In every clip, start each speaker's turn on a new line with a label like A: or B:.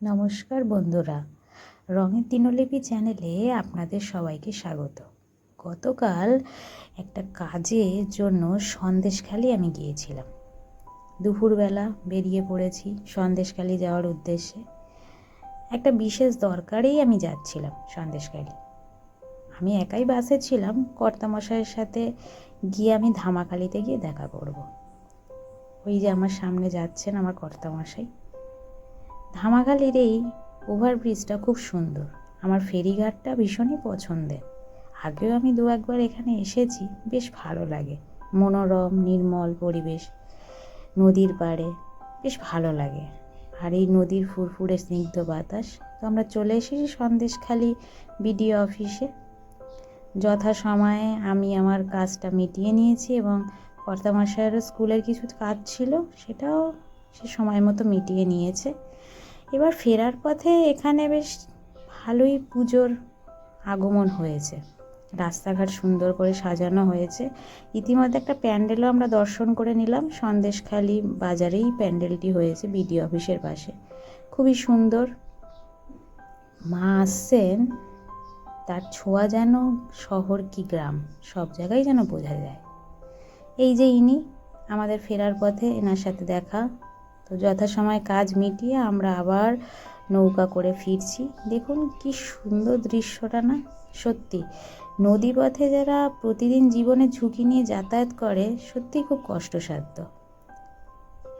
A: নমস্কার বন্ধুরা, রঙের দিনলিপি চ্যানেলে আপনাদের সবাইকে স্বাগত। গতকাল একটা কাজের জন্য সন্দেশখালি আমি গিয়েছিলাম। দুপুরবেলা বেরিয়ে পড়েছি সন্দেশখালি যাওয়ার উদ্দেশ্যে। একটা বিশেষ দরকারেই আমি যাচ্ছিলাম সন্দেশখালি। আমি একাই বাসে ছিলাম, কর্তামশাইয়ের সাথে গিয়ে আমি ধামাখালিতে গিয়ে দেখা করব। ওই যে আমার সামনে যাচ্ছেন আমার কর্তামশাই। ধামাখালির এই ওভারব্রিজটা খুব সুন্দর, আমার ফেরিঘাটটা ভীষণই পছন্দের। আগেও আমি দু একবার এখানে এসেছি, বেশ ভালো লাগে। মনোরম নির্মল পরিবেশ, নদীর পাড়ে বেশ ভালো লাগে। আর এই নদীর ফুরফুরে স্নিগ্ধ বাতাস। তো আমরা চলে এসেছি সন্দেশখালি বিডিও অফিসে। যথাসময়ে আমি আমার কাজটা মিটিয়ে নিয়েছি এবং কর্তামশাইয়েরও স্কুলের কিছু কাজ ছিল, সেটাও সে সময় মতো মিটিয়ে নিয়েছে। এবার ফেরার পথে এখানে বেশ ভালোই পুজোর আগমন হয়েছে। রাস্তাঘাট সুন্দর করে সাজানো হয়েছে। ইতিমধ্যে একটা প্যান্ডেলও আমরা দর্শন করে নিলাম। সন্দেশখালি বাজারেই প্যান্ডেলটি হয়েছে বিডিও অফিসের পাশে, খুবই সুন্দর। মা আসছেন, তার ছোঁয়া যেন শহর কি গ্রাম সব জায়গায় যেন বোঝা যায়। এই যে ইনি আমাদের ফেরার পথে, এনার সাথে দেখা। তো যথাসময়ে কাজ মিটিয়ে আমরা আবার নৌকা করে ফিরছি। দেখুন কি সুন্দর দৃশ্যটা না। সত্যি নদীপথে যারা প্রতিদিন জীবনে ঝুঁকি নিয়ে যাতায়াত করে, সত্যি খুব কষ্টসাধ্য।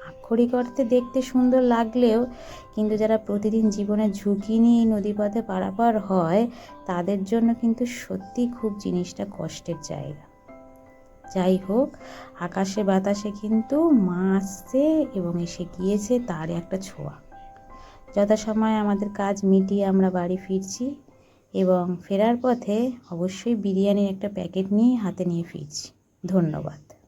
A: আক্ষরিক অর্থে দেখতে সুন্দর লাগলেও কিন্তু যারা প্রতিদিন জীবনে ঝুঁকি নিয়ে নদীপথে পারাপার হয়, তাদের জন্য কিন্তু সত্যি খুব জিনিসটা কষ্টের জায়গা। যাই হোক, আকাশে বাতাসে কিন্তু মা আসছে এবং এসে গিয়েছে তার একটা ছোঁয়া। যথাসময়ে আমাদের কাজ মিটিয়ে আমরা বাড়ি ফিরছি এবং ফেরার পথে অবশ্যই বিরিয়ানির একটা প্যাকেট নিয়ে হাতে নিয়ে ফিরছি। ধন্যবাদ।